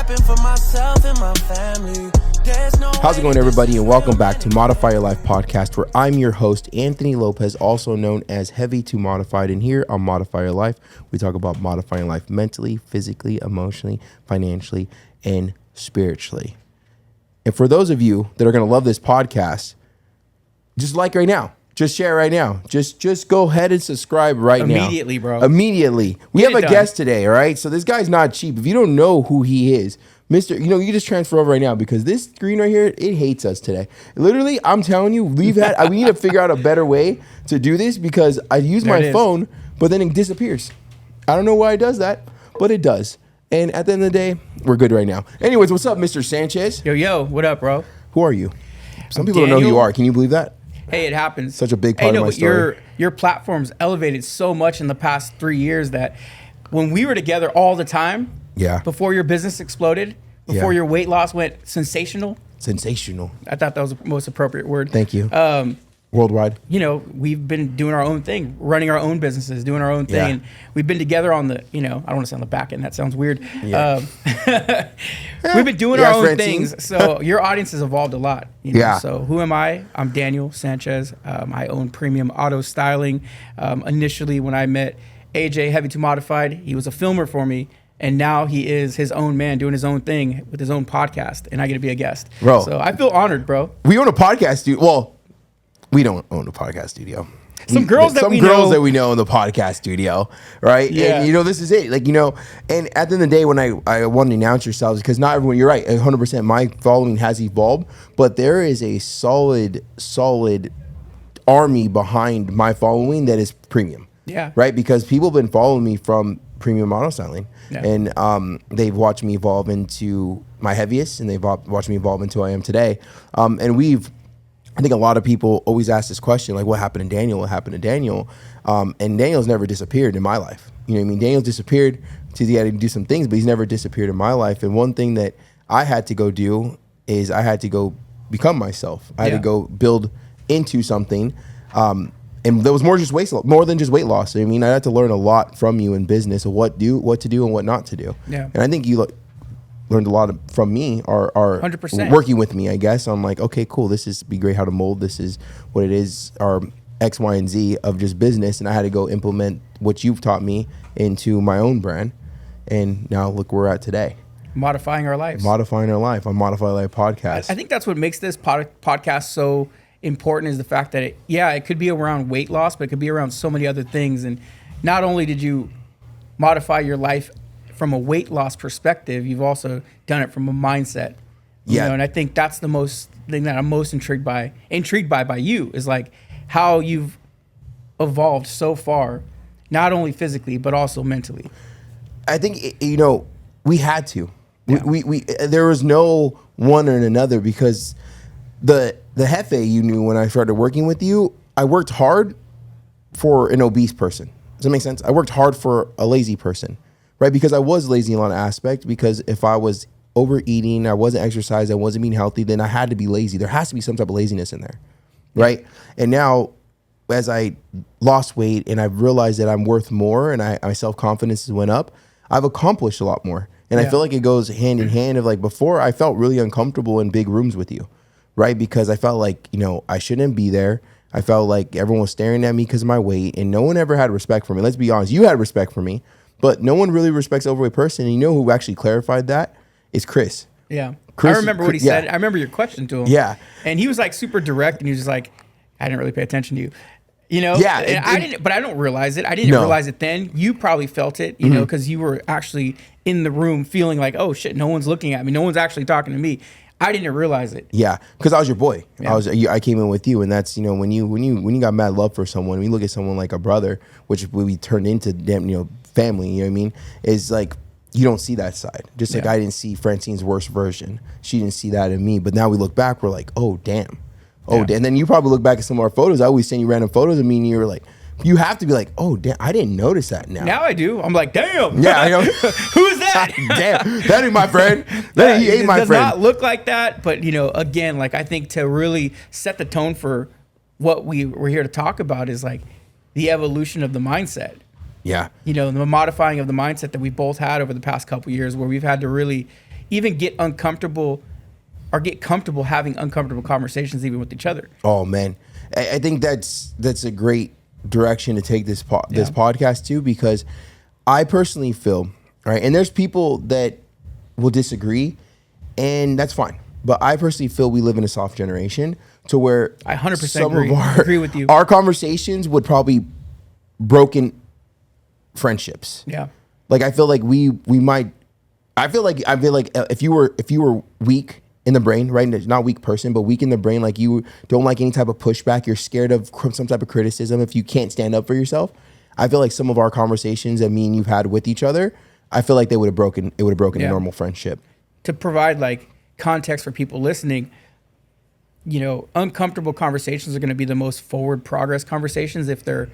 happen for myself and my family. How's it going, everybody, and welcome back to Modify Your Life podcast, where I'm your host, Anthony Lopez, also known as Heavy to Modified. And here on Modify Your Life, we talk about modifying life mentally, physically, emotionally, financially, and spiritually. And for those of you that are going to love this podcast, just like right now, just share right now. Just go ahead and subscribe right now. Immediately, bro. Immediately. We have a guest today, all right? So this guy's not cheap. If you don't know who he is, Mr. You can just transfer over right now because this screen right here, it hates us today. Literally, I'm telling you, we need to figure out a better way to do this because I use my phone, but then it disappears. I don't know why it does that, but it does. And at the end of the day, we're good right now. Anyways, what's up, Mr. Sanchez? Yo, what up, bro? Who are you? Some people don't know who you are. Can you believe that? Hey, it happens. Such a big part of my story. Your platform's elevated so much in the past 3 years that when we were together all the time, before your business exploded, before your weight loss went sensational. Sensational. I thought that was the most appropriate word. Thank you. Worldwide. We've been doing our own thing, running our own businesses, doing our own thing. And we've been together on the, I don't want to say on the back end. That sounds weird. Yeah. We've been doing our own things. So your audience has evolved a lot. So who am I? I'm Daniel Sanchez. I own Premium Auto Styling. Initially, when I met AJ, Heavy to Modified, he was a filmer for me. And now he is his own man doing his own thing with his own podcast. And I get to be a guest. Bro. So I feel honored, bro. We own a podcast studio. Well, we don't own a podcast studio. Some girls that we know in the podcast studio, right? Yeah. And, this is it. And at the end of the day, when I want to announce yourselves, because not everyone, you're right, 100%, my following has evolved, but there is a solid army behind my following that is premium. Yeah. Right? Because people have been following me from Premium Auto Styling. Yeah. And they've watched me evolve into my heaviest, and they've watched me evolve into who I am today. I think a lot of people always ask this question, like, what happened to Daniel? What happened to Daniel? And Daniel's never disappeared in my life. You know what I mean? Daniel disappeared because he had to do some things, but he's never disappeared in my life. And one thing that I had to go do is I had to go become myself. I had to go build into something. And there was more than just weight loss. I mean, I had to learn a lot from you in business of what to do and what not to do. Yeah. And I think you learned a lot from me, or 100%. Working with me, I guess. I'm like, okay, cool. This is be great how to mold. This is what it is, or X, Y, and Z of just business. And I had to go implement what you've taught me into my own brand. And now look where we're at today. Modifying our lives. Modifying our life on Modify Life podcast. I think that's what makes this podcast so important, is the fact that it could be around weight loss, but it could be around so many other things. And not only did you modify your life from a weight loss perspective, you've also done it from a mindset. And I think that's the most thing that I'm most intrigued by you, is like how you've evolved so far, not only physically but also mentally. I think we had to. Yeah. We there was no one or another, because the Jefe you knew when I started working with you, I worked hard for an obese person. Does that make sense? I worked hard for a lazy person, right? Because I was lazy in a lot of aspects, because if I was overeating, I wasn't exercising, I wasn't being healthy, then I had to be lazy. There has to be some type of laziness in there, right? And now, as I lost weight and I've realized that I'm worth more, and my self-confidence went up, I've accomplished a lot more. And I feel like it goes hand in hand of, like, before I felt really uncomfortable in big rooms with you, right? Because I felt like, I shouldn't be there. I felt like everyone was staring at me because of my weight, and no one ever had respect for me. Let's be honest. You had respect for me, but no one really respects an overweight person. And who actually clarified that is Chris. Yeah. I remember what he said. I remember your question to him. Yeah. And he was like super direct, and he was just like, I didn't really pay attention to you. Yeah. And I didn't, but I don't realize it. I didn't realize it then. You probably felt it, because you were actually in the room feeling like, oh shit, no one's looking at me. No one's actually talking to me. I didn't realize it. Yeah, because I was your boy. Yeah. I came in with you, and that's when you got mad love for someone, when you look at someone like a brother, which we turned into family. You know what I mean? Is like, you don't see that side. Just like I didn't see Francine's worst version. She didn't see that in me. But now we look back, we're like, oh damn. And then you probably look back at some of our photos. I always send you random photos of me, and you were like, you have to be like, oh damn, I didn't notice that now. Now I do. I'm like, damn. Yeah, I know. Who's that? Damn, that ain't my friend. He ain't my friend. It does not look like that, but again, like, I think to really set the tone for what we're here to talk about is like the evolution of the mindset. Yeah. The modifying of the mindset that we both had over the past couple of years, where we've had to really, even get uncomfortable or get comfortable having uncomfortable conversations even with each other. Oh man, I think that's a great direction to take this podcast to, because I personally feel, right, and there's people that will disagree, and that's fine. But I personally feel we live in a soft generation to where I 100% agree with you. Our conversations would probably broken friendships. Yeah. Like I feel like we might. I feel like if you were weak in the brain, right? Not weak person, but weak in the brain. Like you don't like any type of pushback. You're scared of some type of criticism. If you can't stand up for yourself, I feel like some of our conversations that me and you've had with each other, I feel like they would have broken. It would have broken a normal friendship. To provide like context for people listening, you know, uncomfortable conversations are going to be the most forward progress conversations if they're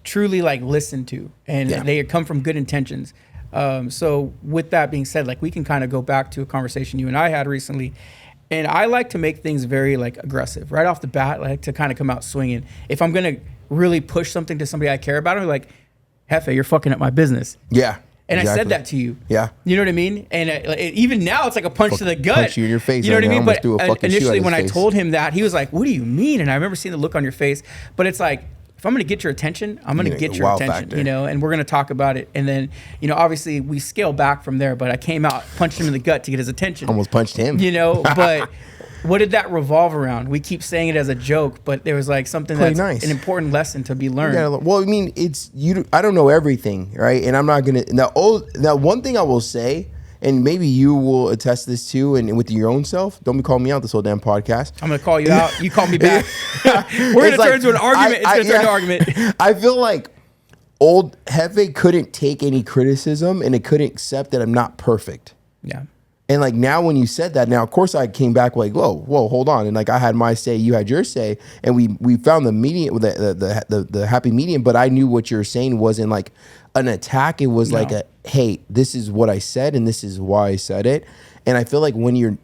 truly like listened to and they come from good intentions. So with that being said, like we can kind of go back to a conversation you and I had recently, and I like to make things very like aggressive right off the bat. I like to kind of come out swinging. If I'm going to really push something to somebody I care about, I'm like, Hefe, you're fucking up my business. Yeah. And exactly. I said that to you. Yeah. You know what I mean? And even now it's like a punch to the gut. Punch you in your face. You know what I mean? But initially when I told him that, he was like, what do you mean? And I remember seeing the look on your face, but it's like, if I'm going to get your attention, I'm going to get your attention, factor. You know, and we're going to talk about it. And then, you know, obviously we scale back from there, but I came out, punched him in the gut to get his attention. Almost punched him. You know, but what did that revolve around? We keep saying it as a joke, but there was like something that's an important lesson to be learned. Well, I mean, I don't know everything, right? And I'm not going to, now one thing I will say, and maybe you will attest this too, and with your own self. Don't be calling me out this whole damn podcast. I'm gonna call you out. You call me back. We're gonna turn into an argument. It's gonna turn into an argument. I feel like old Hefe couldn't take any criticism, and it couldn't accept that I'm not perfect. Yeah. And like now, when you said that, now of course I came back like, whoa, hold on, and like I had my say, you had your say, and we found the medium, the happy medium. But I knew what you were saying wasn't like an attack. It was like hey, this is what I said, and this is why I said it. And I feel like when you're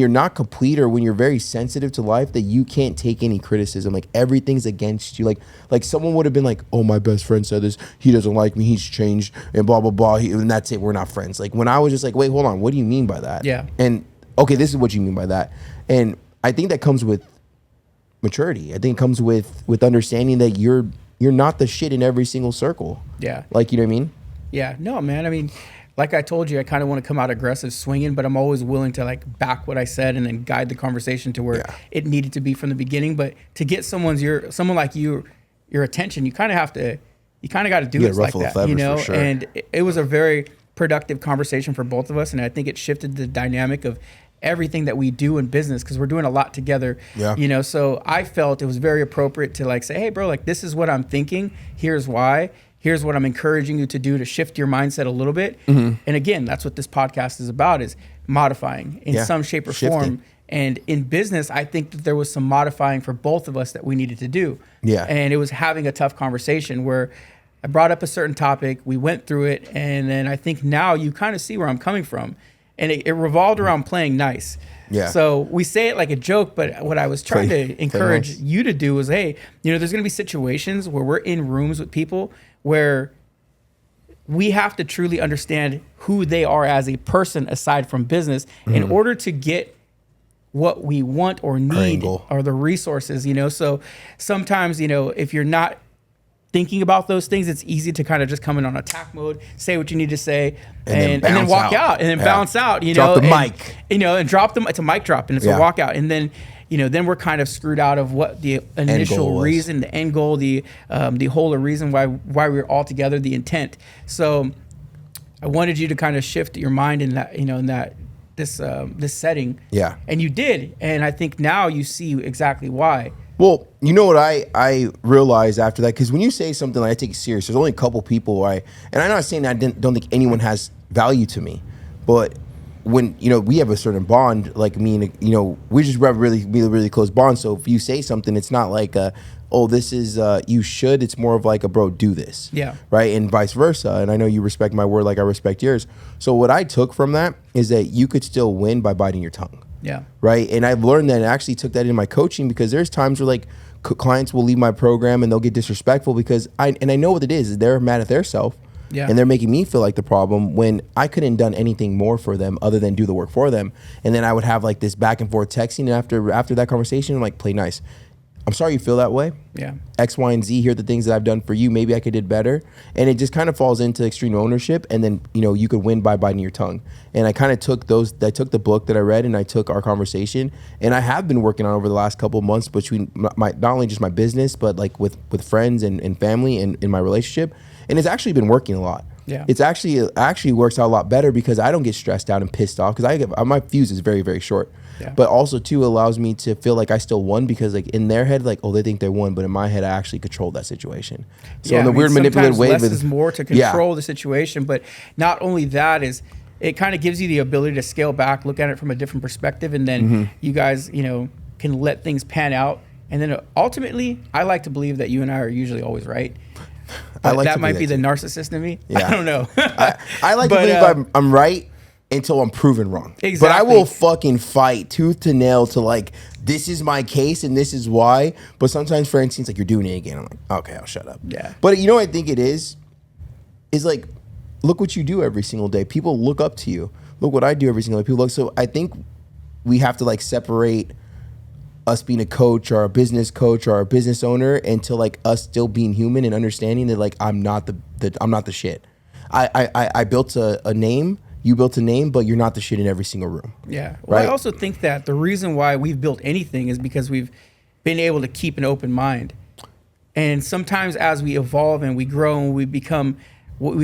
not complete, or when you're very sensitive to life, that you can't take any criticism. Like everything's against you. Like someone would have been like, oh, my best friend said this. He doesn't like me. He's changed and blah, blah, blah. And that's it. We're not friends. Like when I was just like, wait, hold on. What do you mean by that? Yeah. And okay, this is what you mean by that. And I think that comes with maturity. I think it comes with understanding that you're not the shit in every single circle. Yeah. Like, you know what I mean? Yeah. No, man. I mean, like I told you, I kind of want to come out aggressive swinging, but I'm always willing to like back what I said and then guide the conversation to where it needed to be from the beginning. But to get someone like you, your attention, you kind of got to do it like that, you know? Sure. And it was a very productive conversation for both of us. And I think it shifted the dynamic of everything that we do in business, because we're doing a lot together, you know? So I felt it was very appropriate to like say, hey bro, like this is what I'm thinking. Here's why. Here's what I'm encouraging you to do to shift your mindset a little bit. Mm-hmm. And again, that's what this podcast is about, is modifying in some shape or form. And in business, I think that there was some modifying for both of us that we needed to do. Yeah. And it was having a tough conversation where I brought up a certain topic, we went through it, and then I think now you kind of see where I'm coming from. And it revolved around playing nice. Yeah. So we say it like a joke, but what I was trying to encourage you to do was, hey, you know, there's going to be situations where we're in rooms with people where we have to truly understand who they are as a person aside from business in order to get what we want or need or the resources, you know. So sometimes, you know, if you're not thinking about those things, it's easy to kind of just come in on attack mode, say what you need to say, and then walk out and then bounce out, you know. Drop the mic. You know, and drop them. It's a mic drop and it's a walk out. And then, you know, then we're kind of screwed out of what the initial reason, the end goal, the whole reason why we're all together, the intent. So I wanted you to kind of shift your mind in that, you know, in that this setting. Yeah. And you did. And I think now you see exactly why. Well, you know what I realized after that, because when you say something like I take it serious, there's only a couple people and I'm not saying that don't think anyone has value to me, but when, you know, we have a certain bond, like me and, you know, we just have really close bond. So if you say something, it's not like oh, this is you should. It's more of like a bro, do this. Yeah. Right. And vice versa. And I know you respect my word like I respect yours. So what I took from that is that you could still win by biting your tongue. Yeah. Right. And I've learned that, and I actually took that in my coaching, because there's times where like clients will leave my program and they'll get disrespectful because I know what it is. They're mad at their self. Yeah. And they're making me feel like the problem when I couldn't done anything more for them other than do the work for them. And then I would have like this back and forth texting, and after that conversation, I'm like, play nice. I'm sorry you feel that way. Yeah. X, Y, and Z, here are the things that I've done for you. Maybe I could did better. And it just kind of falls into extreme ownership. And then, you could win by biting your tongue. And I kind of took the book that I read, and I took our conversation. And I have been working on over the last couple of months between my not only just my business, but like with friends and family and in my relationship. And it's actually been working a lot. Yeah. It's actually works out a lot better because I don't get stressed out and pissed off because my fuse is very, very short. Yeah. But also too allows me to feel like I still won because like in their head, like, oh, they think they won, but in my head, I actually controlled that situation. So in the weird manipulative way, less is more to control the situation. But not only that is it kind of gives you the ability to scale back, look at it from a different perspective, and then you guys, can let things pan out. And then ultimately, I like to believe that you and I are usually always right. That might be the narcissist in me. Yeah. I don't know. I like to believe I'm right until I'm proven wrong. Exactly. But I will fucking fight tooth to nail to like, this is my case and this is why. But sometimes Francine's like, you're doing it again. I'm like, okay, I'll shut up. Yeah. But what I think it is like, look what you do every single day. People look up to you. Look what I do every single day. People look. So I think we have to like separate us being a coach or a business coach or a business owner into like us still being human and understanding that like I'm not the shit. I built a name. You built a name, but you're not the shit in every single room. Yeah. Well, right? I also think that the reason why we've built anything is because we've been able to keep an open mind. And sometimes as we evolve and we grow and we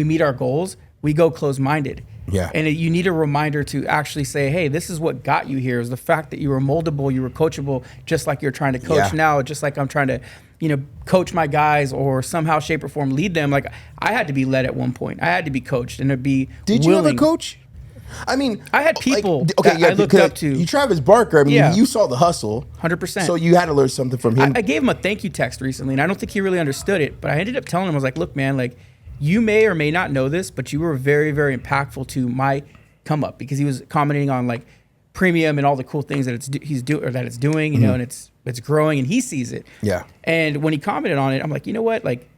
meet our goals, we go closed-minded. Yeah. And you need a reminder to actually say, hey, this is what got you here, is the fact that you were moldable, you were coachable, just like you're trying to coach now, just like I'm trying to, coach my guys or somehow, shape, or form lead them. Like I had to be led at one point. I had to be coached and to be Did willing. You have a coach? I mean, I had people that I looked up to. You, Travis Barker, I mean, you saw the hustle. 100%. So you had to learn something from him. I gave him a thank you text recently, and I don't think he really understood it, but I ended up telling him, I was like, look, man, like you may or may not know this, but you were very, very impactful to my come up because he was commenting on like premium and all the cool things that it's doing, and it's growing and he sees it. Yeah. And when he commented on it, I'm like, you know what? Like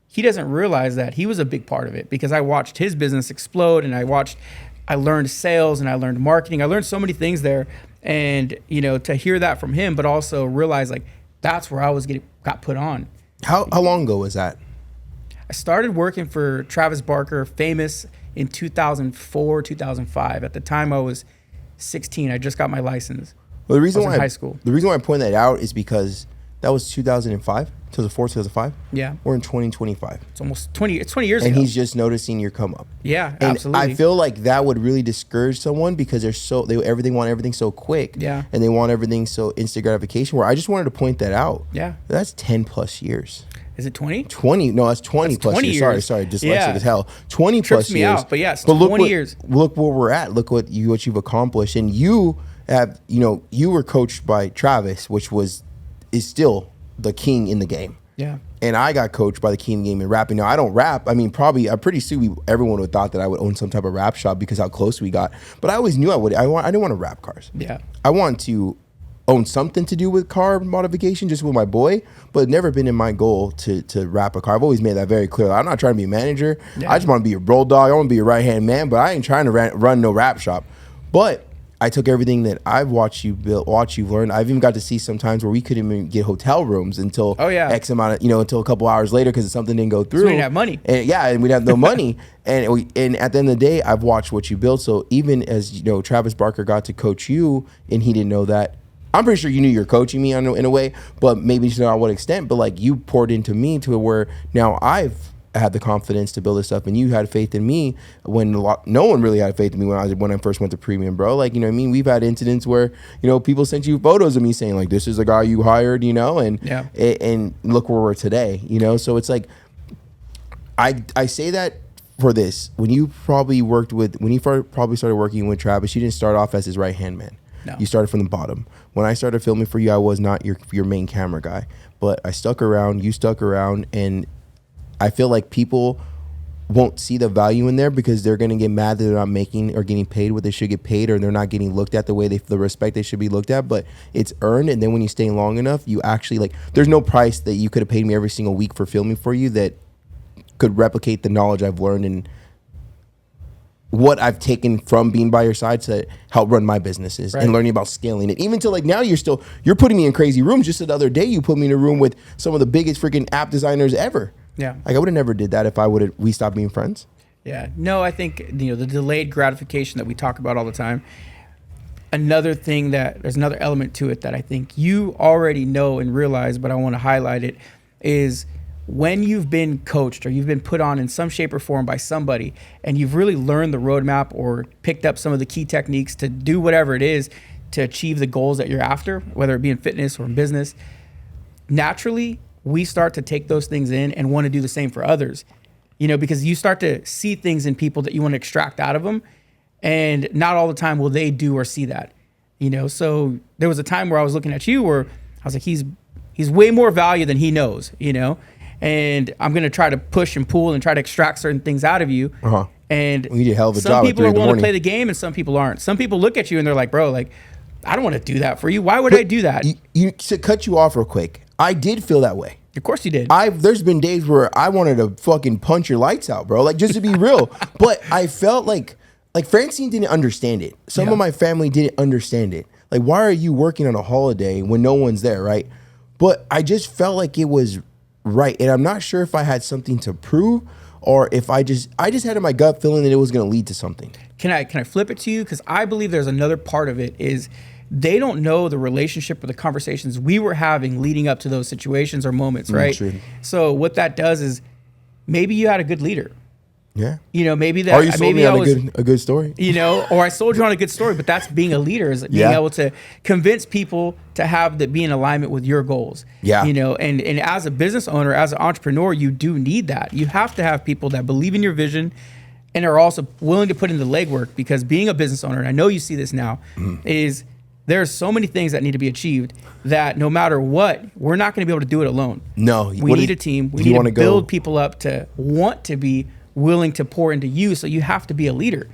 he doesn't realize that he was a big part of it because I watched his business explode and I learned sales and I learned marketing. I learned so many things there. And, to hear that from him, but also realize like that's where I got put on. How long ago was that? I started working for Travis Barker, famous in 2004, 2005. At the time I was 16. I just got my license. Well, the reason I was in high school. The reason why I point that out is because that was 2005, 2004, 2005. Yeah. We're in 2025. It's almost 20. It's 20 years ago. And he's just noticing your come up. Yeah, and absolutely. I feel like that would really discourage someone because they want everything so quick. Yeah. And they want everything so instant gratification. Where I just wanted to point that out. Yeah. That's 10 plus years. Is it 20? 20. No, that's 20 plus 20 years. Sorry. Dyslexic as hell. 20 Trips plus me years. out, but yeah, it's 20 years. Look where we're at. Look what you've accomplished. And you have, you were coached by Travis, which is still the king in the game. Yeah. And I got coached by the king in the game in rapping. Now, I don't rap. I mean, I'm pretty sure everyone would have thought that I would own some type of rap shop because how close we got. But I always knew I would. I didn't want to rap cars. Yeah. I want to own something to do with car modification just with my boy, but it's never been in my goal to rap a car. I've always made that very clear. I'm not trying to be a manager. Yeah. I just want to be your bulldog. I want to be your right-hand man, but I ain't trying to run no rap shop. But I took everything that I've watched you build, watched you learn. I've even got to see sometimes where we couldn't even get hotel rooms until X amount of, until a couple hours later because something didn't go through. So we didn't have money. And we'd have no money. And at the end of the day, I've watched what you built. So even as, Travis Barker got to coach you and he didn't know that, I'm pretty sure you knew you're coaching me in a way, but maybe to not what extent. But like you poured into me to where now I've had the confidence to build this up, and you had faith in me when no one really had faith in me when I first went to premium, bro. Like we've had incidents where people sent you photos of me saying like this is the guy you hired, and look where we're today, So it's like I say that for this when you probably started working with Travis, you didn't start off as his right hand man. No. You started from the bottom. When I started filming for you, I was not your main camera guy, but I stuck around. You stuck around, and I feel like people won't see the value in there because they're gonna get mad that they're not making or getting paid what they should get paid, or they're not getting looked at the respect they should be looked at. But it's earned, and then when you stay long enough, you actually there's no price that you could have paid me every single week for filming for you that could replicate the knowledge I've learned and what I've taken from being by your side to help run my businesses and learning about scaling it. Even to like now you're putting me in crazy rooms. Just the other day you put me in a room with some of the biggest freaking app designers ever. Yeah. Like I would have never did that if we stopped being friends. Yeah. No, I think, the delayed gratification that we talk about all the time. There's another element to it that I think you already know and realize, but I want to highlight it, is when you've been coached or you've been put on in some shape or form by somebody and you've really learned the roadmap or picked up some of the key techniques to do whatever it is to achieve the goals that you're after, whether it be in fitness or in business, naturally we start to take those things in and want to do the same for others, because you start to see things in people that you want to extract out of them. And not all the time will they do or see that, So there was a time where I was looking at you where I was like, he's way more value than he knows, and I'm going to try to push and pull and try to extract certain things out of you. And you did a hell of a some job people are willing to play the game and some people aren't. Some people look at you and they're like, bro, like, I don't want to do that for you. Why would I do that? To cut you off real quick, I did feel that way. Of course you did. There's been days where I wanted to fucking punch your lights out, bro. Like, just to be real. But I felt like Francine didn't understand it. Some of my family didn't understand it. Like, why are you working on a holiday when no one's there, right? But I just felt like it was right. And I'm not sure if I had something to prove or if I just had in my gut feeling that it was going to lead to something. Can I flip it to you? Because I believe there's another part of it is they don't know the relationship or the conversations we were having leading up to those situations or moments, right? True. So what that does is maybe you had a good leader. Yeah. Maybe that. Or you sold me on a good story. Or I sold you on a good story, but that's being a leader, is being able to convince people to be in alignment with your goals. Yeah. And as a business owner, as an entrepreneur, you do need that. You have to have people that believe in your vision and are also willing to put in the legwork, because being a business owner, and I know you see this now, is there are so many things that need to be achieved that no matter what, we're not going to be able to do it alone. No. We need a team. We need to build people up to want to be willing to pour into you, so you have to be a leader.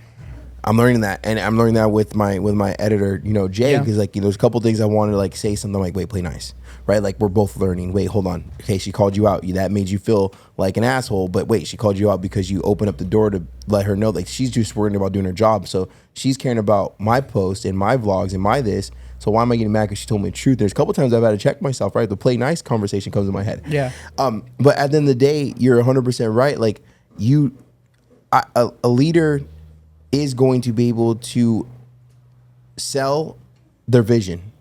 I'm learning that, and I'm learning that with my editor, Jay, because there's a couple things I wanted to like say something like, wait, play nice, right? Like we're both learning. Wait, hold on. Okay, she called you out. That made you feel like an asshole, but wait, she called you out because you opened up the door to let her know like she's just worrying about doing her job. So she's caring about my post and my vlogs and my this. So why am I getting mad because she told me the truth? There's a couple times I've had to check myself, right? The play nice conversation comes in my head. Yeah. But at the end of the day, you're 100% right. Like a leader is going to be able to sell their vision,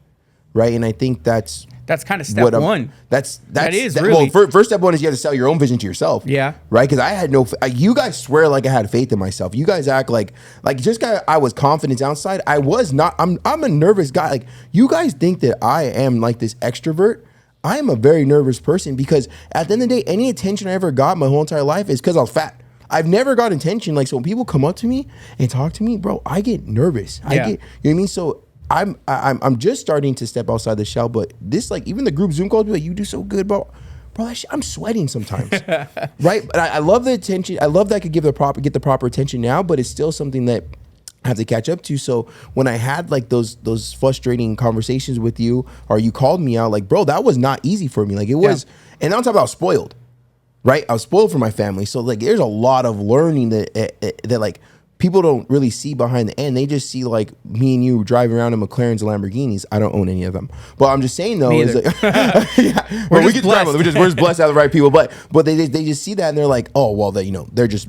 right? And I think that's kind of step one. Well, first step one is you have to sell your own vision to yourself. Yeah. Right? Because I had you guys swear like I had faith in myself. You guys act like I was confident outside. I was not. I'm a nervous guy. Like you guys think that I am like this extrovert. I am a very nervous person because at the end of the day, any attention I ever got my whole entire life is because I was fat. I've never got attention. Like, so when people come up to me and talk to me, bro, I get nervous. You know what I mean? So I'm just starting to step outside the shell, but this, like, even the group Zoom calls, be like, you do so good, bro. Bro, I'm sweating sometimes, right? But I love the attention. I love that I could get the proper attention now, but it's still something that I have to catch up to. So when I had like those frustrating conversations with you, or you called me out, like, bro, that was not easy for me. Like it was, and on top of I was spoiled. Right, I was spoiled for my family, so like there's a lot of learning that like people don't really see behind the end. They just see like me and you driving around in McLarens and Lamborghinis. I don't own any of them, but I'm just saying though, is like, we're just blessed to have the right people. But they just see that and they're like, oh well, they just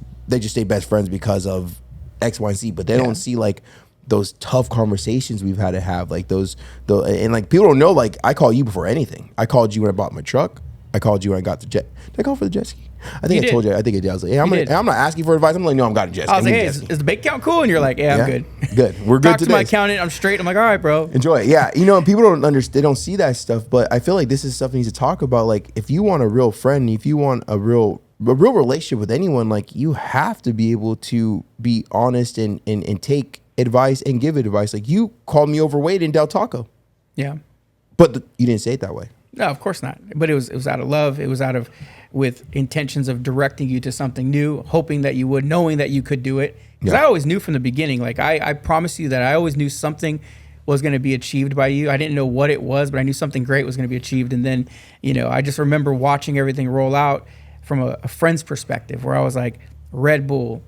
stay best friends because of X, Y, and Z. But they don't see like those tough conversations we've had to have, like and like people don't know. Like I call you before anything. I called you when I bought my truck. I called you when I got the jet. Did I call for the jet ski? I think I told you. I think I did. I was like, yeah, I'm not asking for advice. I'm like, no, I'm got a jet ski. I was like, hey, is the bank account cool? And you're like, yeah, I'm good. Good. We're good Talk to my accountant. I'm straight. I'm like, all right, bro. Enjoy it. Yeah. And people don't understand. They don't see that stuff. But I feel like this is stuff we need to talk about. Like, if you want a real friend, if you want a real relationship with anyone, like, you have to be able to be honest and take advice and give advice. Like, you called me overweight in Del Taco. Yeah. But you didn't say it that way. No, of course not. But it was out of love. It was with intentions of directing you to something new, hoping that you would, knowing that you could do it. Because I always knew from the beginning, like I promise you that I always knew something was going to be achieved by you. I didn't know what it was, but I knew something great was going to be achieved. And then, I just remember watching everything roll out from a friend's perspective, where I was like, Red Bull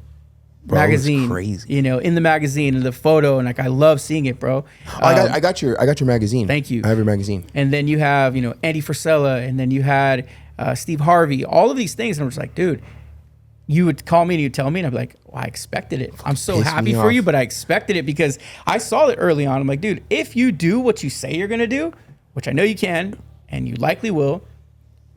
Bro, it was magazine, crazy. you know, in the magazine and the photo, and like I love seeing it, bro. I got your magazine. Thank you. I have your magazine. And then you have, you know, Andy Frisella, and then you had Steve Harvey, all of these things, and I'm just like, dude, you would call me and you'd tell me, and I'd be like, well, I expected it. I'm so happy for you, but I expected it because I saw it early on. I'm like, dude, if you do what you say you're gonna do, which I know you can, and you likely will,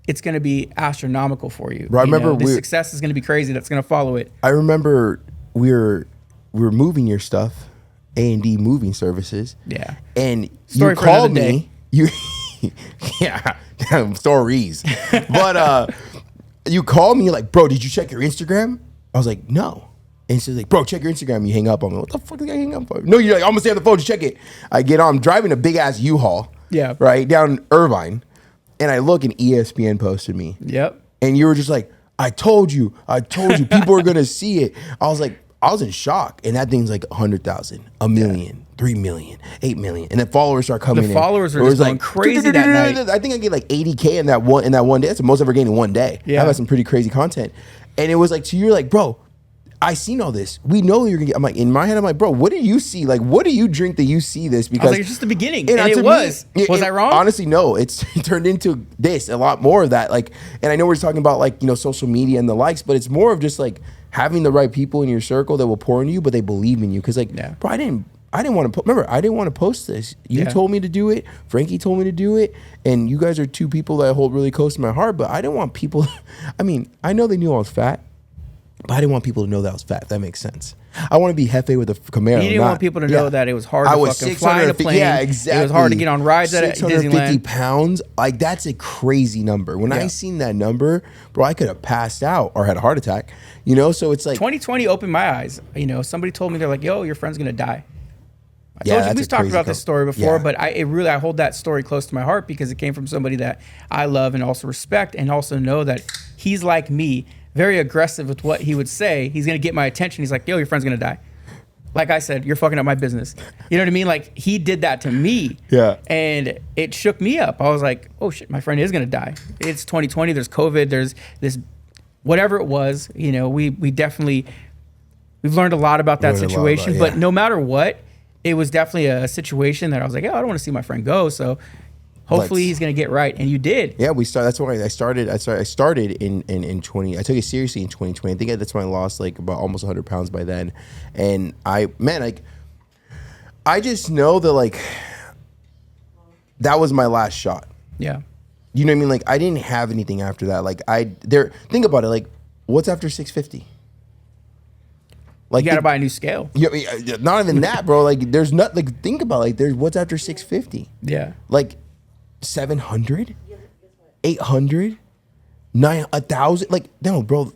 it's going to be astronomical for you. Bro, I remember the success is going to be crazy. That's going to follow it. I remember we were moving your stuff, A&D Moving Services. Yeah. And Story you for called another me. Yeah, stories. But you called me like, bro, did you check your Instagram? I was like, no. And she's like, bro, check your Instagram. You hang up on me. What the fuck did I hang up for? No, you're like, I'm gonna stay on the phone to check it. I get on, I'm driving a big ass U-Haul. Yeah. Right down Irvine. And I look and ESPN posted me. Yep. And you were just like, I told you, people are gonna see it. I was in shock. And that thing's like 100,000, a million, 3 million, 8 million. And then followers start coming in. The followers were just going crazy that night. I think I get like 80K in that one day. That's the most I've ever gained in one day. Yeah. I've had some pretty crazy content. And it was like, so you're like, bro, I seen all this. We know you're gonna get. I'm like, in my head, I'm like, bro, what do you see? Like, what do you drink that you see this? Because I was like, it's just the beginning. And to it was. Me, was I wrong? Honestly, no. It turned into this, a lot more of that. Like, and I know we're talking about like, you know, social media and the likes, but it's more of just like having the right people in your circle that will pour into you, but they believe in you. Because like, bro, I didn't want to. Remember, I didn't want to post this. You told me to do it. Frankie told me to do it, and you guys are two people that I hold really close to my heart. But I didn't want people. I mean, I know they knew I was fat. But I didn't want people to know that I was fat. If that makes sense. I want to be Jefe with a Camaro. You didn't want people to know that it was hard to fucking fly in a plane. Yeah, exactly. It was hard to get on rides at Disneyland. 650 pounds. Like, that's a crazy number. When I seen that number, bro, I could have passed out or had a heart attack. You know, so it's like 2020 opened my eyes. You know, somebody told me, they're like, yo, your friend's going to die. I Yeah, told you, that's we've a talked crazy about this story before, yeah. but I hold that story close to my heart because it came from somebody that I love and also respect, and also know that he's like me, very aggressive with what he would say. He's going to get my attention. He's like, yo, your friend's going to die. Like I said, you're fucking up my business. You know what I mean? Like, he did that to me. Yeah. And it shook me up. I was like, oh shit, my friend is going to die. It's 2020. There's COVID. There's this, whatever it was, you know, we've learned a lot about that situation, but no matter what, it was definitely a situation that I was like, oh, I don't want to see my friend go. So hopefully he's going to get right. And you did. Yeah, we started. That's why I started in 20. I took it seriously in 2020. I think that's when I lost like about almost 100 pounds by then. And I just know that like that was my last shot. Yeah. You know what I mean? Like, I didn't have anything after that. Like, think about it. Like, what's after 650? Like, you got to buy a new scale. Yeah, not even that, bro. Like, there's not, like, think about it. Like, there's what's after 650? Yeah. Like, 700? 800? 1,000? Like, no, bro,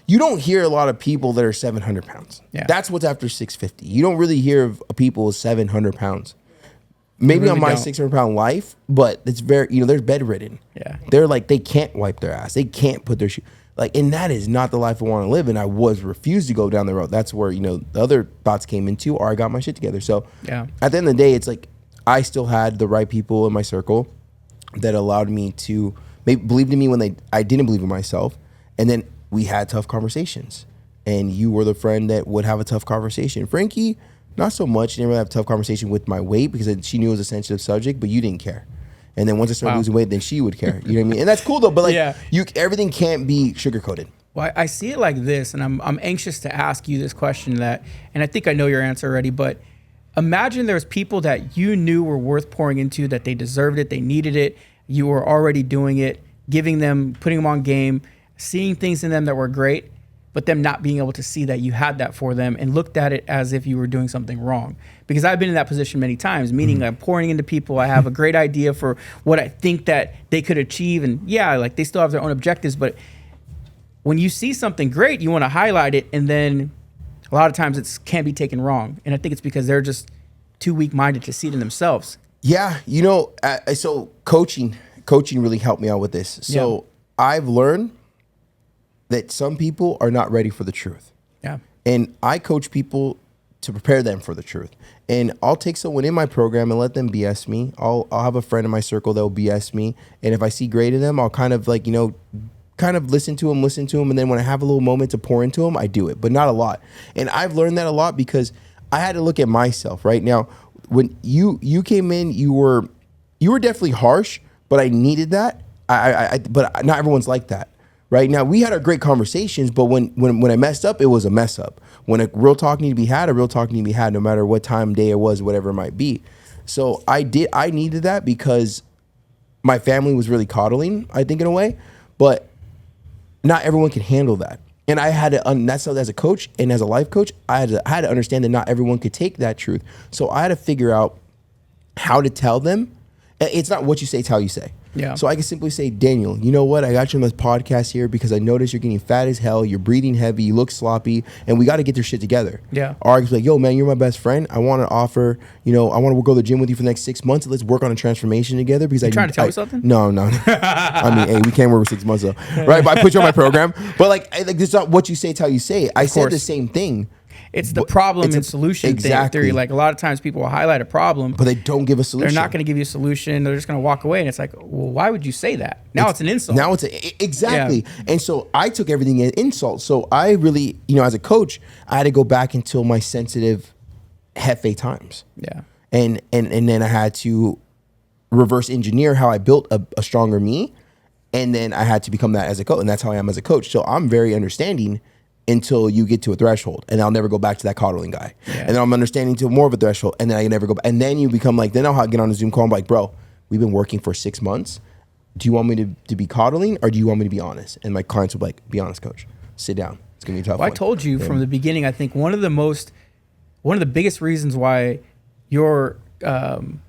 you don't hear a lot of people that are 700 pounds. Yeah. That's what's after 650. You don't really hear of people with 700 pounds. Maybe really on my don't. 600-pound life, but it's very, you know, they're bedridden. Yeah. They're like, they can't wipe their ass. They can't put their shoe. Like, and that is not the life I want to live. And I refused to go down the road. That's where, you know, the other thoughts came into, or I got my shit together. So yeah. At the end of the day, it's like, I still had the right people in my circle that allowed me to believe in me when I didn't believe in myself. And then we had tough conversations. And you were the friend that would have a tough conversation. Frankie, not so much. She didn't really have a tough conversation with my weight because she knew it was a sensitive subject, but you didn't care. And then once I started losing weight, then she would care. You know what I mean? And that's cool though. But like, everything can't be sugar coated. Well, I see it like this, and I'm anxious to ask you this question and I think I know your answer already, but imagine there's people that you knew were worth pouring into, that they deserved it, they needed it, you were already doing it, putting them on game, seeing things in them that were great, but them not being able to see that you had that for them and looked at it as if you were doing something wrong. Because I've been in that position many times, meaning I'm pouring into people. I have a great idea for what I think that they could achieve. And yeah, like they still have their own objectives, but when you see something great, you want to highlight it. And then a lot of times it can be taken wrong. And I think it's because they're just too weak-minded to see it in themselves. Yeah. You know, so coaching really helped me out with this. So I've learned that some people are not ready for the truth. Yeah. And I coach people to prepare them for the truth. And I'll take someone in my program and let them BS me. I'll have a friend in my circle that will BS me. And if I see great in them, I'll kind of like, you know, kind of listen to him, and then when I have a little moment to pour into him, I do it, but not a lot. And I've learned that a lot because I had to look at myself. Right now, when you came in, you were definitely harsh, but I needed that. But not everyone's like that. Right now, we had our great conversations, but when I messed up, it was a mess up. When a real talk needed to be had, a real talk needed to be had, no matter what time, day it was, whatever it might be. So I needed that because my family was really coddling, I think, in a way, but not everyone can handle that. And I had to, that's as a coach and as a life coach, I had to understand that not everyone could take that truth. So I had to figure out how to tell them. It's not what you say, it's how you say. Yeah. So I can simply say, Daniel, you know what? I got you on this podcast here because I noticed you're getting fat as hell. You're breathing heavy. You look sloppy. And we got to get this shit together. Yeah. Or I can be like, yo, man, you're my best friend. I want to offer, I want to go to the gym with you for the next 6 months. Let's work on a transformation together. Because trying to tell me something? No. I mean, hey, we can't work for 6 months though. Right? But I put you on my program. But like it's not what you say, it's how you say it. I said the same thing. It's the problem and solution theory. Like a lot of times people will highlight a problem, but they don't give a solution. They're not going to give you a solution. They're just going to walk away. And it's like, well, why would you say that? Now it's an insult. Now exactly. Yeah. And so I took everything as insult. So I really, as a coach, I had to go back into my sensitive Hefe times. Yeah. And then I had to reverse engineer how I built a stronger me. And then I had to become that as a coach. And that's how I am as a coach. So I'm very understanding until you get to a threshold, and I'll never go back to that coddling guy. Yeah. And then I'm understanding to more of a threshold, and then I never go back. And then you become like, then I'll get on a Zoom call and be like, bro, we've been working for 6 months. Do you want me to be coddling, or do you want me to be honest? And my clients will be like, be honest, coach. Sit down. It's gonna be a tough one. I told you from the beginning, I think one of the biggest reasons why you're, I'm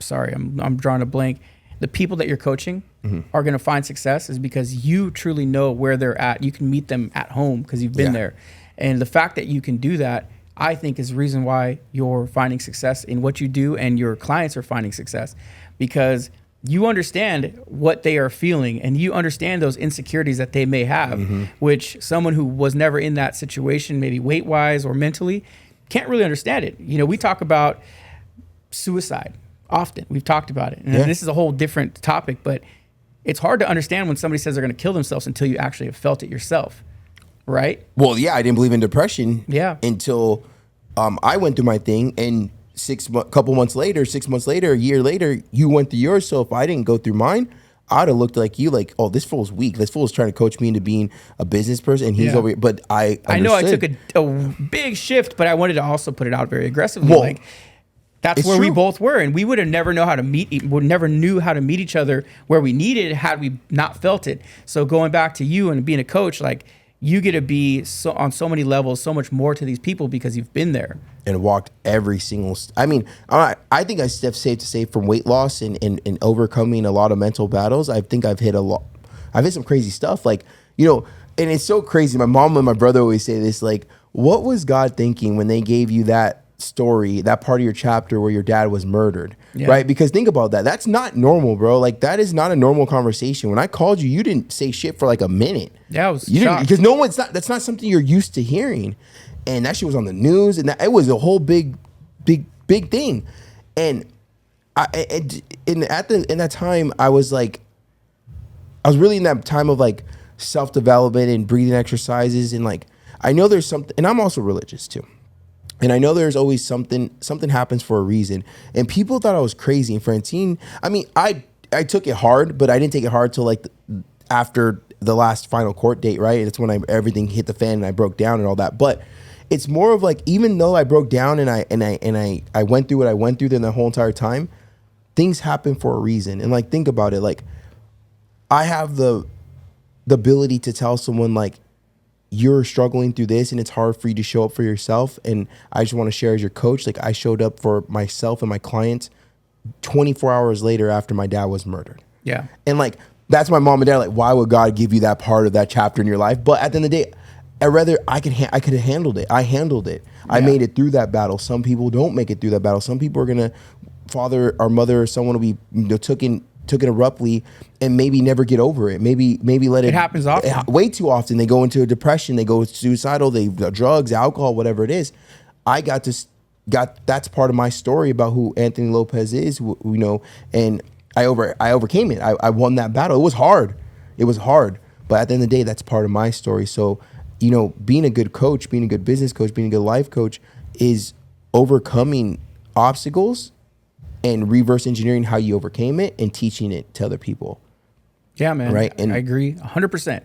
sorry, I'm drawing a blank. The people that you're coaching are going to find success is because you truly know where they're at. You can meet them at home because you've been there. And the fact that you can do that, I think, is the reason why you're finding success in what you do and your clients are finding success, because you understand what they are feeling and you understand those insecurities that they may have, which someone who was never in that situation, maybe weight-wise or mentally, can't really understand it. We talk about suicide. Often we've talked about it, and this is a whole different topic, but it's hard to understand when somebody says they're going to kill themselves until you actually have felt it yourself, right? Well, yeah, I didn't believe in depression until I went through my thing, and 6 months later, a year later, you went through yours. So if I didn't go through mine, I'd have looked like you, like, oh, this fool's weak. This fool's trying to coach me into being a business person, and he's over here. But I know I took a big shift, but I wanted to also put it out very aggressively. That's where we both were, and we would have never knew how to meet each other where we needed had we not felt it. So going back to you and being a coach, like, you get to be on so many levels, so much more to these people because you've been there and walked every single. I mean, I think I safe to say from weight loss and overcoming a lot of mental battles, I think I've hit a lot. I've hit some crazy stuff, like, and it's so crazy. My mom and my brother always say this, like, what was God thinking when they gave you that story, that part of your chapter where your dad was murdered, right? Because think about that. That's not normal, bro. Like, that is not a normal conversation. When I called you, you didn't say shit for like a minute. Yeah, I was shocked. Because that's not something you're used to hearing. And that shit was on the news, and it was a whole big thing. And in that time, I was really in that time of like self-development and breathing exercises, and like, I know there's something, and I'm also religious too. And I know there's always something happens for a reason. And people thought I was crazy. And Francine, I mean, I took it hard, but I didn't take it hard till like after the last final court date, right? It's when everything hit the fan and I broke down and all that. But it's more of like, even though I broke down and I went through what I went through then the whole entire time, things happen for a reason. And like, think about it. Like, I have the ability to tell someone, like, you're struggling through this and it's hard for you to show up for yourself. And I just want to share as your coach, like, I showed up for myself and my clients 24 hours later after my dad was murdered. Yeah. And like, that's my mom and dad. Like, why would God give you that part of that chapter in your life? But at the end of the day, I could have handled it. I handled it. Yeah. I made it through that battle. Some people don't make it through that battle. Some people are going to, father or mother or someone will be took it abruptly and maybe never get over it. Maybe let it happens often. Way too often. They go into a depression, they go suicidal, they drugs, alcohol, whatever it is. That's part of my story about who Anthony Lopez is, and I overcame it. I won that battle. It was hard. It was hard, but at the end of the day, that's part of my story. So, you know, being a good coach, being a good business coach, being a good life coach is overcoming obstacles and reverse engineering how you overcame it and teaching it to other people. Yeah, man. Right. And I agree 100%.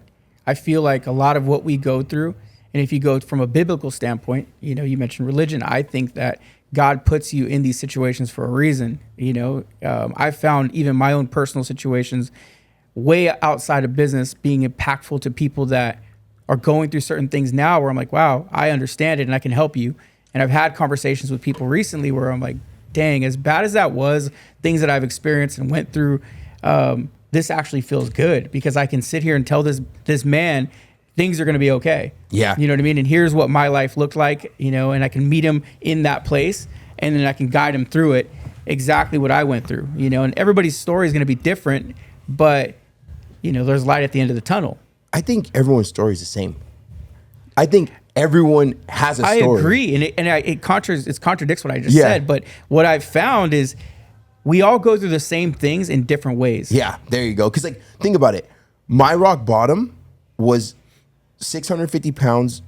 I feel like a lot of what we go through, and if you go from a biblical standpoint, you know, you mentioned religion. I think that God puts you in these situations for a reason. You know, I've found even my own personal situations way outside of business being impactful to people that are going through certain things now where I'm like, wow, I understand it and I can help you. And I've had conversations with people recently where I'm like, dang, as bad as that was, things that I've experienced and went through, this actually feels good because I can sit here and tell this man things are going to be okay. Yeah. You know what I mean? And here's what my life looked like, you know, and I can meet him in that place and then I can guide him through it, exactly what I went through, you know, and everybody's story is going to be different, but, you know, there's light at the end of the tunnel. I think everyone's story is the same. I think everyone has a story. I agree. And it contradicts what I just said. But what I've found is we all go through the same things in different ways. Yeah, there you go. Because, like, think about it. My rock bottom was 650 pounds,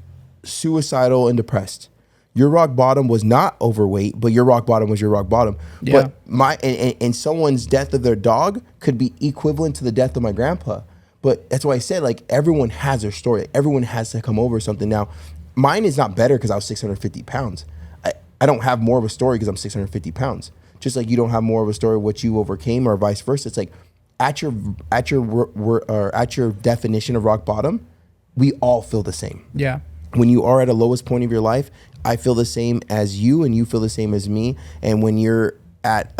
suicidal and depressed. Your rock bottom was not overweight, but your rock bottom was your rock bottom. Yeah. But and someone's death of their dog could be equivalent to the death of my grandpa. But that's why I said, like, everyone has their story. Everyone has to come over something. Now, mine is not better because I was 650 pounds. I don't have more of a story because I'm 650 pounds. Just like you don't have more of a story of what you overcame or vice versa. It's like at your definition of rock bottom, we all feel the same. Yeah. When you are at a lowest point of your life, I feel the same as you and you feel the same as me. And when you're at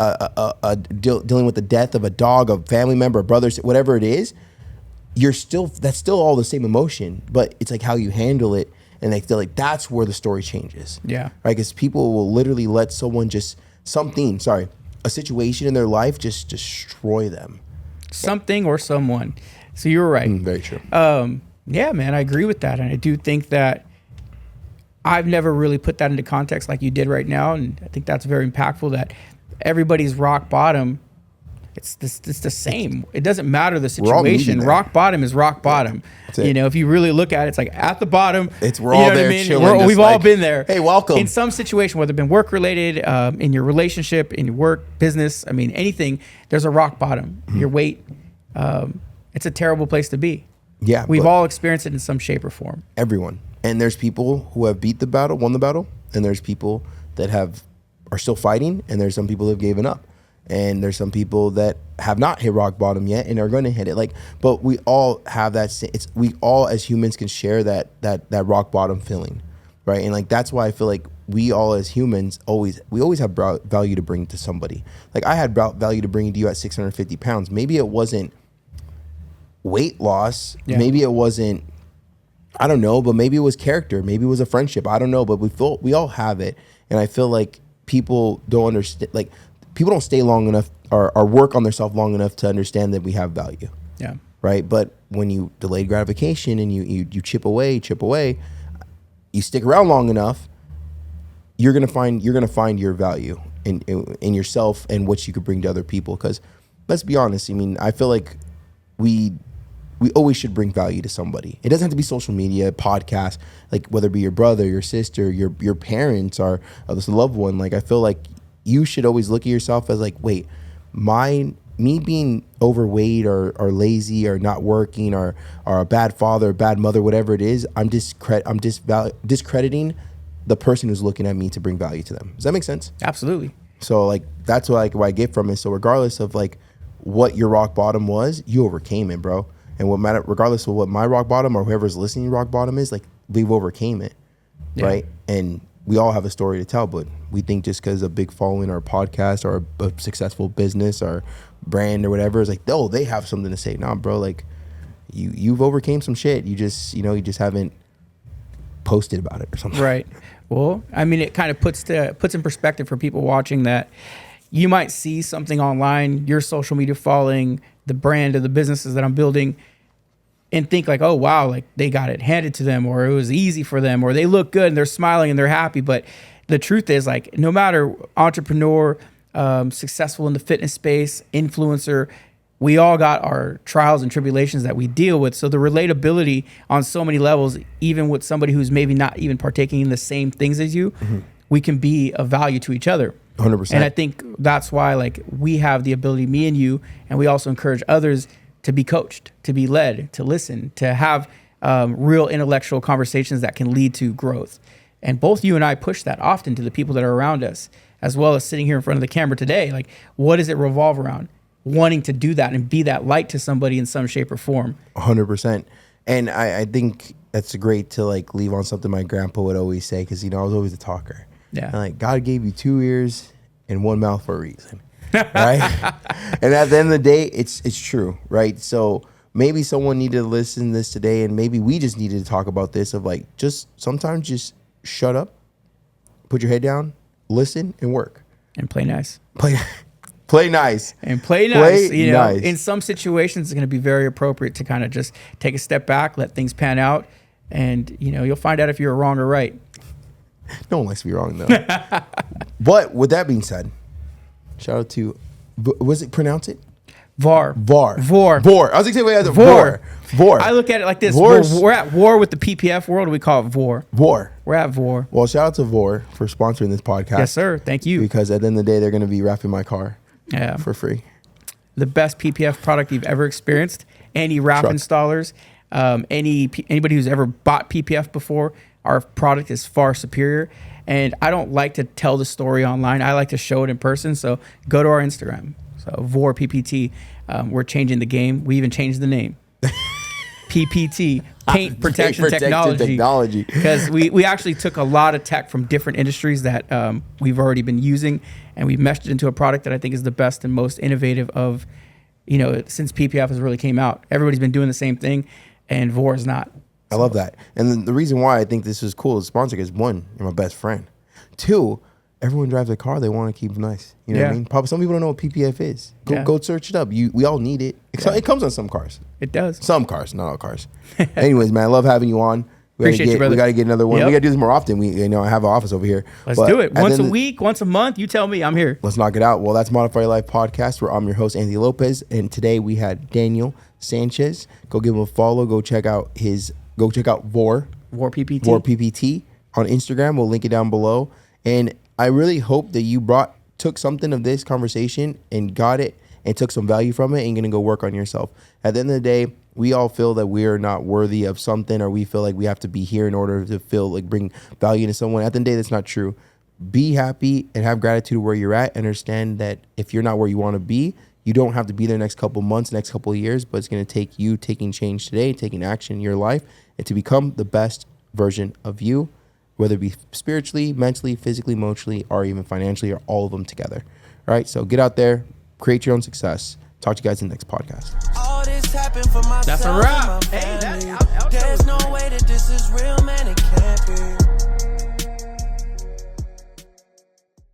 dealing with the death of a dog, a family member, a brother, whatever it is, that's still all the same emotion, but it's like how you handle it. And like that's where the story changes. Yeah. Right. Because people will literally let someone a situation in their life just destroy them. Something or someone. So you were right. Very true. Yeah, man, I agree with that. And I do think that I've never really put that into context like you did right now. And I think that's very impactful that everybody's rock bottom, it's the same. It doesn't matter the situation. Rock bottom is rock bottom. Yeah, you know, if you really look at it, it's like at the bottom. We're all there chilling. We've all been there. Hey, welcome. In some situation, whether it's been work related, in your relationship, in your work, business, I mean, anything, there's a rock bottom. Mm-hmm. Your weight, it's a terrible place to be. Yeah. We've all experienced it in some shape or form. Everyone. And there's people who have beat the battle, won the battle, and there's people that are still fighting, and there's some people that have given up. And there's some people that have not hit rock bottom yet and are going to hit it. But we all have that. We all as humans can share that rock bottom feeling, right? And like that's why I feel like we all as humans always have value to bring to somebody. Like I had value to bring to you at 650 pounds. Maybe it wasn't weight loss. Yeah. Maybe it wasn't. I don't know. But maybe it was character. Maybe it was a friendship. I don't know. But we all have it. And I feel like people don't understand. Like. People don't stay long enough or work on themselves long enough to understand that we have value. Yeah. Right. But when you delay gratification and you chip away, you stick around long enough, you're gonna find your value in yourself and what you could bring to other people. Because let's be honest. I mean, I feel like we always should bring value to somebody. It doesn't have to be social media, podcasts, like whether it be your brother, your sister, your parents, or this loved one. Like I feel like you should always look at yourself as like, wait, me being overweight or lazy or not working or a bad father, bad mother, whatever it is, I'm discrediting the person who's looking at me to bring value to them. Does that make sense? Absolutely. So like that's what I get from it. So regardless of like what your rock bottom was, you overcame it, bro. And regardless of what my rock bottom or whoever's listening rock bottom is, like we've overcame it, right? And we all have a story to tell, but we think just because a big following or a podcast or a successful business or brand or whatever is like, oh, they have something to say. Nah, bro, like you've overcame some shit. You just haven't posted about it or something. Right. Well, I mean, it kind of puts in perspective for people watching that you might see something online, your social media following, the brand of the businesses that I'm building, and think like, oh, wow, like they got it handed to them, or it was easy for them, or they look good and they're smiling and they're happy. But the truth is, like, no matter entrepreneur, successful in the fitness space, influencer, we all got our trials and tribulations that we deal with. So the relatability on so many levels, even with somebody who's maybe not even partaking in the same things as you, we can be of value to each other. 100%. And I think that's why, like, we have the ability, me and you, and we also encourage others to be coached, to be led, to listen, to have real intellectual conversations that can lead to growth. And both you and I push that often to the people that are around us, as well as sitting here in front of the camera today. Like, what does it revolve around? Wanting to do that and be that light to somebody in some shape or form. 100%. And I think that's great to like leave on something my grandpa would always say, because, you know, I was always a talker. Yeah. And like, God gave you 2 ears and 1 mouth for a reason. Right? And at the end of the day, it's true, right? So maybe someone needed to listen to this today, and maybe we just needed to talk about this of like, just sometimes just shut up, put your head down, listen, and work. And play nice. Play nice. And play nice. You know, nice. in some situations, it's going to be very appropriate to kind of just take a step back, let things pan out, and, you know, you'll find out if you're wrong or right. No one likes to be wrong, though. But with that being said, shout out to, was it pronounce it? VAR. I was going to say, wait, VAR. I look at it like this. Vor's, We're at war with the PPF world. We call it VAR. VAR. We're at VAR. Well, shout out to VAR for sponsoring this podcast. Yes, sir. Thank you. Because at the end of the day, they're going to be wrapping my car for free. The best PPF product you've ever experienced. Any wrap installers, anybody who's ever bought PPF before, our product is far superior. And I don't like to tell the story online. I like to show it in person. So go to our Instagram. So VOR PPT. We're changing the game. We even changed the name. PPT, Paint Protection Technology. Because we actually took a lot of tech from different industries that we've already been using, and we meshed it into a product that I think is the best and most innovative of, you know, since PPF has really came out. Everybody's been doing the same thing, and VOR is not. I love that. And the reason why I think this is cool as a sponsor is, 1, you're my best friend. 2, everyone drives a car they want to keep nice. You know what I mean? Probably some people don't know what PPF is. Go search it up. We all need it. It comes on some cars. It does. Some cars, not all cars. Anyways, man, I love having you on. Appreciate you, brother. We got to get another one. We got to do this more often. I have an office over here. Let's do it. Once a week, once a month. You tell me. I'm here. Let's knock it out. Well, that's Modify Your Life podcast, where I'm your host, Anthony Lopez. And today we had Daniel Sanchez. Go give him a follow. Go check out VOR PPT on Instagram. We'll link it down below. And I really hope that you took something of this conversation and got it and took some value from it, and you're going to go work on yourself. At the end of the day, we all feel that we are not worthy of something, or we feel like we have to be here in order to bring value to someone. At the end of the day, that's not true. Be happy and have gratitude where you're at. Understand that if you're not where you want to be, you don't have to be there next couple months, next couple of years, but it's going to take you taking change today, taking action in your life, and to become the best version of you, whether it be spiritually, mentally, physically, emotionally, or even financially, or all of them together. All right, so get out there, create your own success. Talk to you guys in the next podcast. All this happened for myself. That's a wrap. Hey, that's There's no way that this is real, man. It can't.